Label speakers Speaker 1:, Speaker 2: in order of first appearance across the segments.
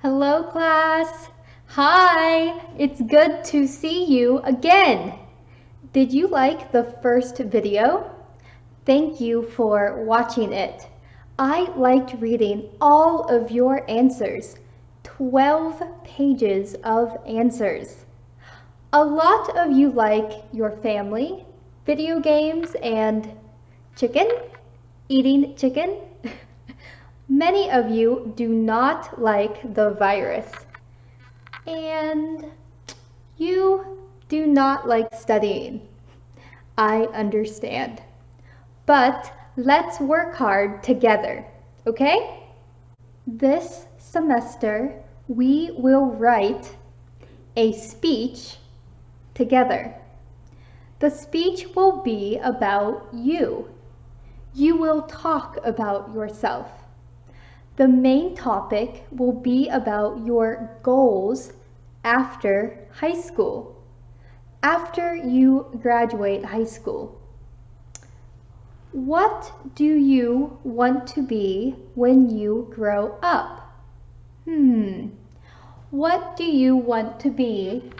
Speaker 1: Hello class! Hi! It's good to see you again! Did you like the first video? Thank you for watching it. I liked reading all of your answers, 12 pages of answers. A lot of you like your family, video games, and chicken? Eating chicken? Many of you do not like the virus, and you do not like studying. I understand. But let's work hard together, okay? This semester, we will write a speech together. The speech will be about you. You will talk about yourself. The main topic will be about your goals after high school, after you graduate high school. What do you want to be when you grow up? What do you want to be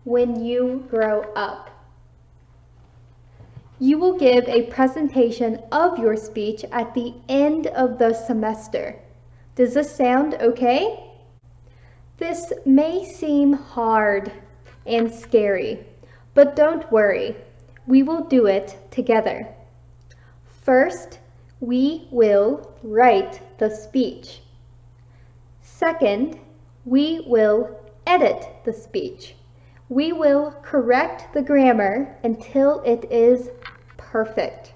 Speaker 1: when you grow up? You will give a presentation of your speech at the end of the semester. Does this sound okay? This may seem hard and scary, but don't worry. We will do it together. First, we will write the speech. Second, we will edit the speech. We will correct the grammar until it is perfect.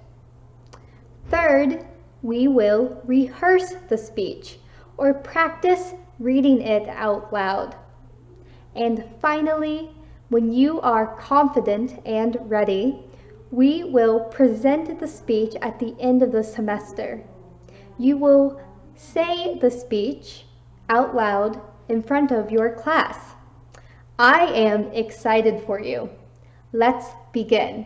Speaker 1: Third, we will rehearse the speech or practice reading it out loud. And finally, when you are confident and ready, we will present the speech at the end of the semester. You will say the speech out loud in front of your class. I am excited for you. Let's begin.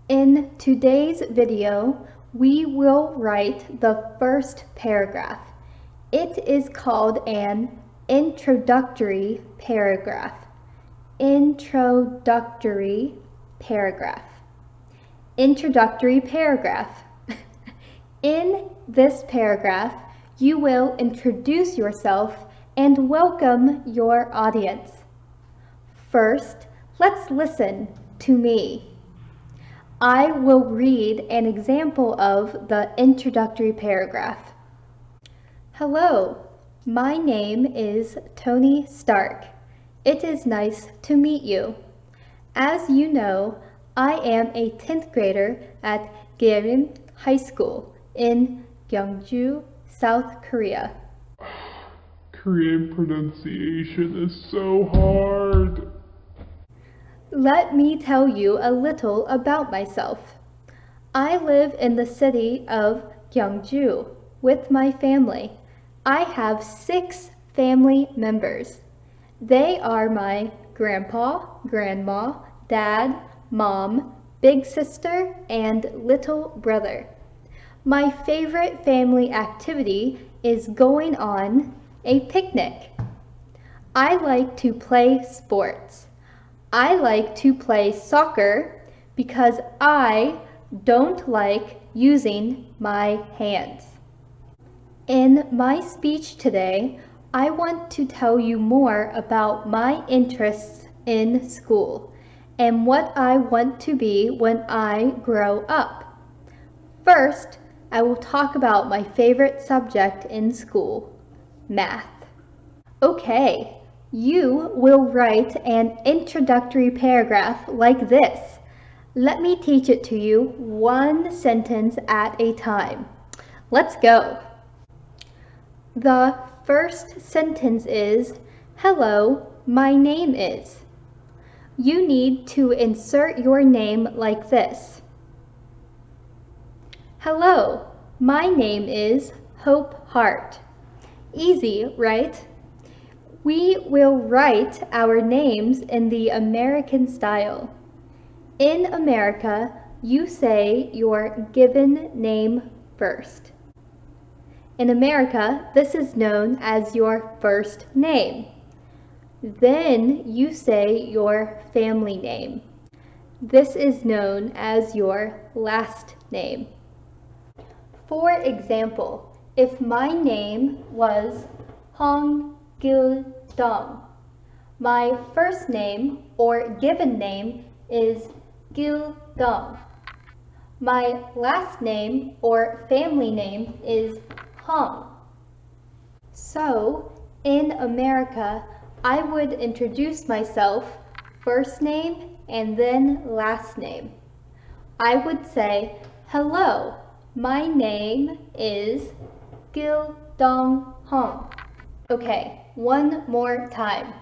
Speaker 1: In today's video, we will write the first paragraph. It is called an introductory paragraph. Introductory paragraph. Introductory paragraph. In this paragraph, you will introduce yourself and welcome your audience. First, let's listen to me. I will read an example of the introductory paragraph. Hello, my name is Tony Stark. It is nice to meet you. As you know, I am a 10th grader at Gyerim High School in Gyeongju, South Korea.
Speaker 2: Korean pronunciation is so hard.
Speaker 1: Let me tell you a little about myself. I live in the city of Gyeongju with my family. I have 6 family members. They are my grandpa, grandma, dad, mom, big sister, and little brother. My favorite family activity is going on a picnic. I like to play sports. I like to play soccer because I don't like using my hands. In my speech today, I want to tell you more about my interests in school and what I want to be when I grow up. First, I will talk about my favorite subject in school, math. Okay. You will write an introductory paragraph like this. Let me teach it to you one sentence at a time. Let's go. The first sentence is, hello, my name is. You need to insert your name like this. Hello, my name is Hope Hart. Easy, right? We will write our names in the American style. In America, you say your given name first. In America, this is known as your first name. Then you say your family name. This is known as your last name. For example, if my name was Hong Gil-dong, my first name or given name is Gil-dong. My last name or family name is Hong. So, in America, I would introduce myself first name and then last name. I would say, hello, my name is Gil-dong Hong. Okay, one more time.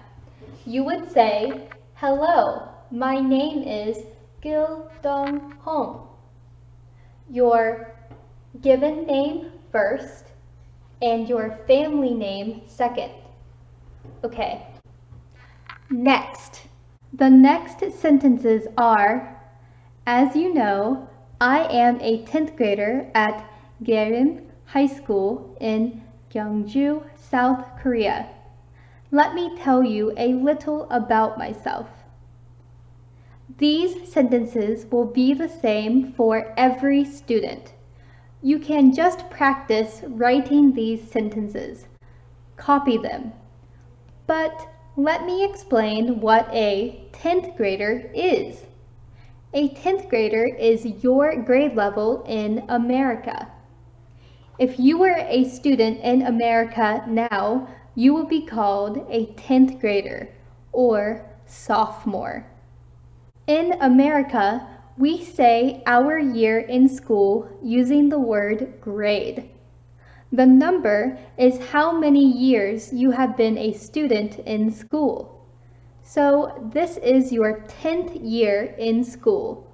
Speaker 1: You would say, hello, my name is Gil-dong Hong. Your given name first and your family name second. Okay. Next. The next sentences are, as you know, I am a 10th grader at Gyerim High School in Gyeongju, South Korea. Let me tell you a little about myself. These sentences will be the same for every student. You can just practice writing these sentences. Copy them. But let me explain what a 10th grader is. A 10th grader is your grade level in America. If you were a student in America now, you will be called a 10th grader or sophomore. In America, we say our year in school using the word grade. The number is how many years you have been a student in school. So this is your 10th year in school,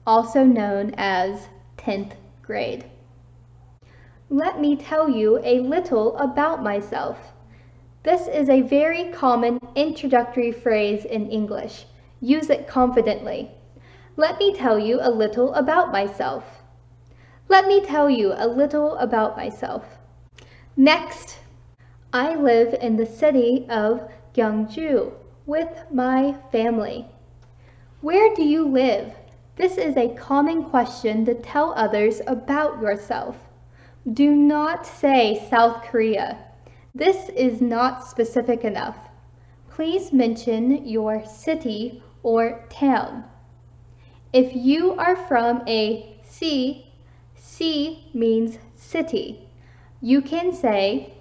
Speaker 1: also known as 10th grade. Let me tell you a little about myself. This is a very common introductory phrase in English. Use it confidently. Let me tell you a little about myself. Let me tell you a little about myself. Next, I live in the city of Gyeongju with my family. Where do you live? This is a common question to tell others about yourself. Do not say South Korea. This is not specific enough. Please mention your city or town. If you are from a C means city. You can say,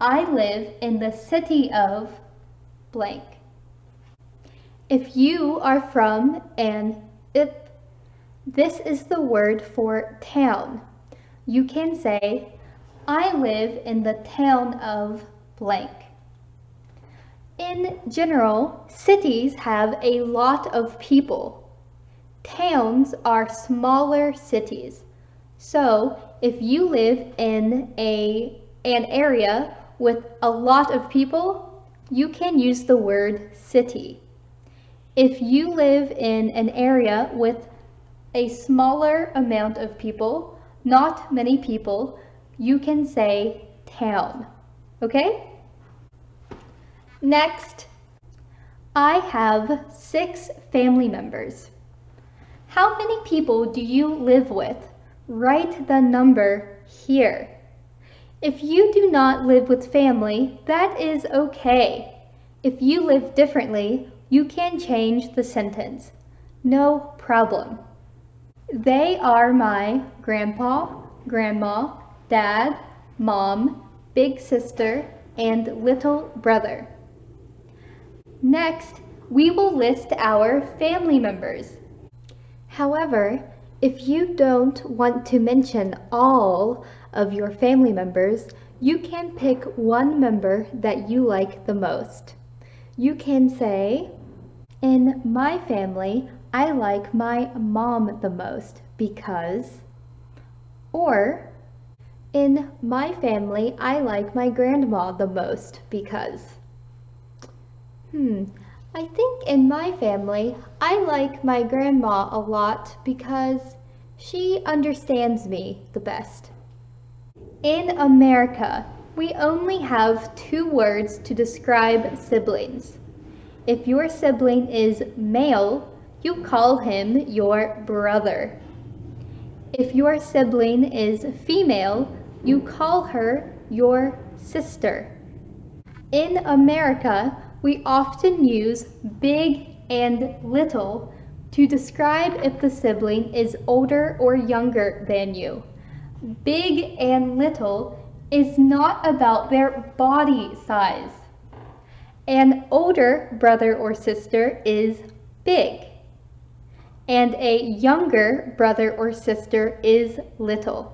Speaker 1: I live in the city of blank. If you are from an IP, this is the word for town. You can say, I live in the town of blank. In general, cities have a lot of people. Towns are smaller cities. So, if you live in an area with a lot of people, you can use the word city. If you live in an area with a smaller amount of people, not many people, you can say town. Okay? Next, I have 6 family members. How many people do you live with? Write the number here. If you do not live with family, that is okay. If you live differently, you can change the sentence. No problem. They are my grandpa, grandma, dad, mom, big sister, and little brother. Next, we will list our family members. However, if you don't want to mention all of your family members, you can pick one member that you like the most. You can say, in my family, I like my mom the most because, or In my family, I like my grandma the most because. I think in my family, I like my grandma a lot because she understands me the best. In America, we only have 2 words to describe siblings. If your sibling is male, you call him your brother. If your sibling is female, you call her your sister. In America, we often use big and little to describe if the sibling is older or younger than you. Big and little is not about their body size. An older brother or sister is big, and a younger brother or sister is little.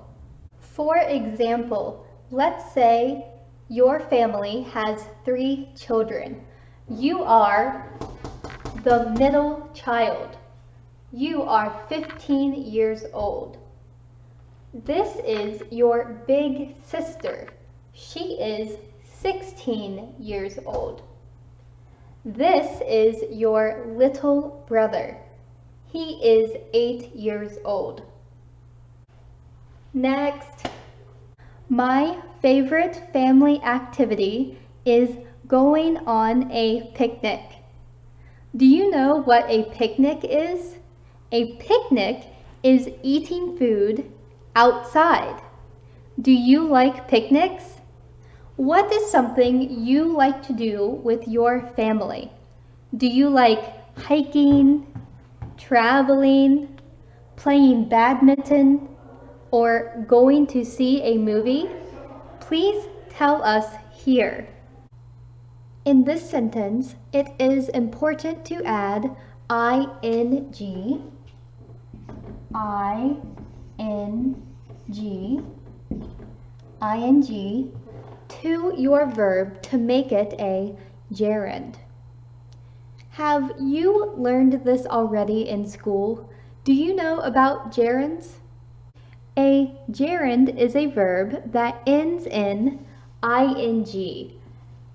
Speaker 1: For example, let's say your family has 3 children. You are the middle child. You are 15 years old. This is your big sister. She is 16 years old. This is your little brother. He is 8 years old. Next. My favorite family activity is going on a picnic. Do you know what a picnic is? A picnic is eating food outside. Do you like picnics? What is something you like to do with your family? Do you like hiking, traveling, playing badminton, or going to see a movie? Please tell us here. In this sentence, it is important to add ing, ing to your verb to make it a gerund. Have you learned this already in school? Do you know about gerunds? A gerund is a verb that ends in ing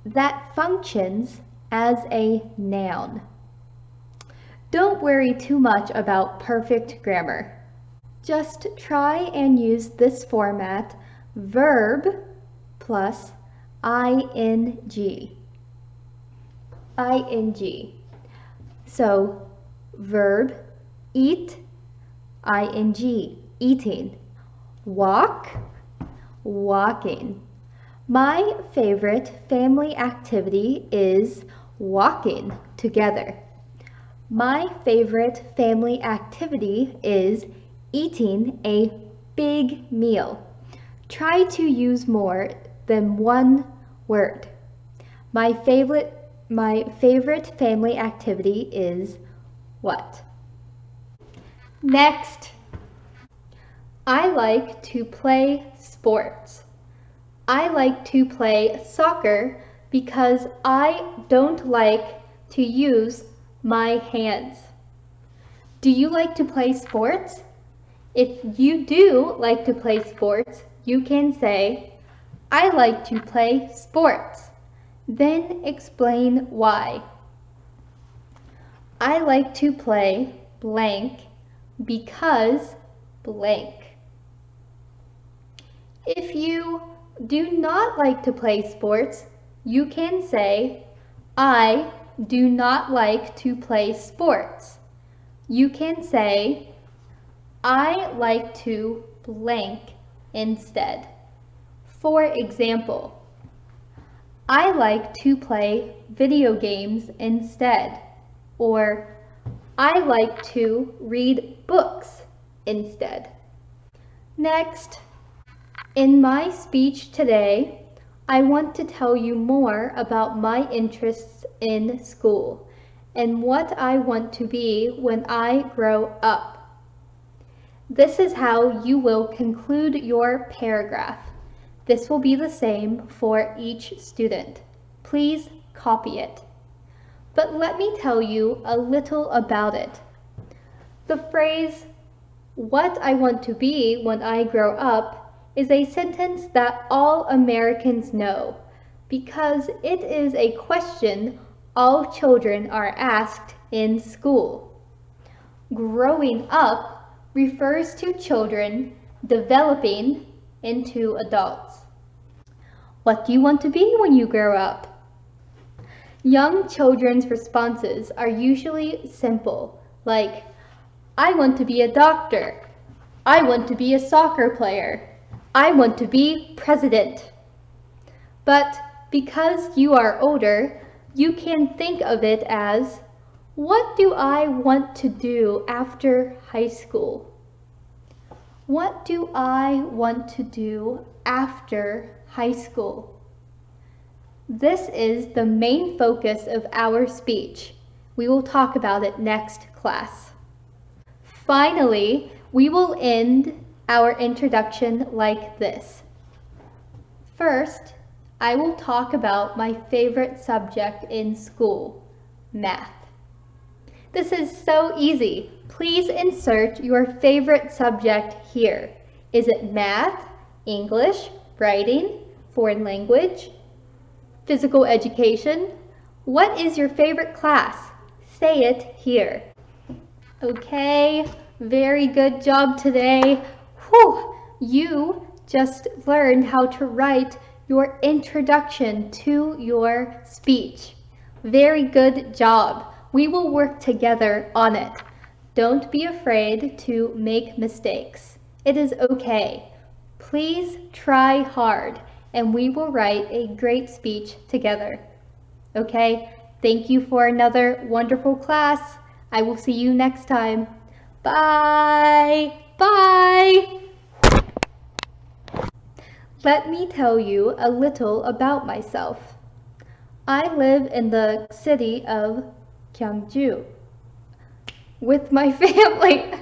Speaker 1: that functions as a noun. Don't worry too much about perfect grammar. Just try and use this format, verb plus ing. So, verb, eat, ing, eating. Walk, walking. My favorite family activity is walking together. My favorite family activity is eating a big meal. Try to use more than one word. My favorite family activity is what? Next. I like to play sports. I like to play soccer because I don't like to use my hands. Do you like to play sports? If you do like to play sports, you can say, I like to play sports. Then explain why. I like to play blank because blank. If you do not like to play sports, you can say, I do not like to play sports. You can say, I like to blank instead. For example, I like to play video games instead, or I like to read books instead. Next. In my speech today, I want to tell you more about my interests in school and what I want to be when I grow up. This is how you will conclude your paragraph. This will be the same for each student. Please copy it. But let me tell you a little about it. The phrase, what I want to be when I grow up, is a sentence that all Americans know because it is a question all children are asked in school. Growing up refers to children developing into adults. What do you want to be when you grow up? Young children's responses are usually simple, like, I want to be a doctor. I want to be a soccer player. I want to be president. But because you are older, you can think of it as, what do I want to do after high school? What do I want to do after high school? This is the main focus of our speech. We will talk about it next class. Finally, we will end our introduction like this. First, I will talk about my favorite subject in school, math. This is so easy. Please insert your favorite subject here. Is it math, English, writing, foreign language, physical education? What is your favorite class? Say it here. Okay, very good job today. Whew, you just learned how to write your introduction to your speech. Very good job. We will work together on it. Don't be afraid to make mistakes. It is okay. Please try hard and we will write a great speech together. Okay, thank you for another wonderful class. I will see you next time. Bye! Bye! Let me tell you a little about myself. I live in the city of Gyeongju with my family.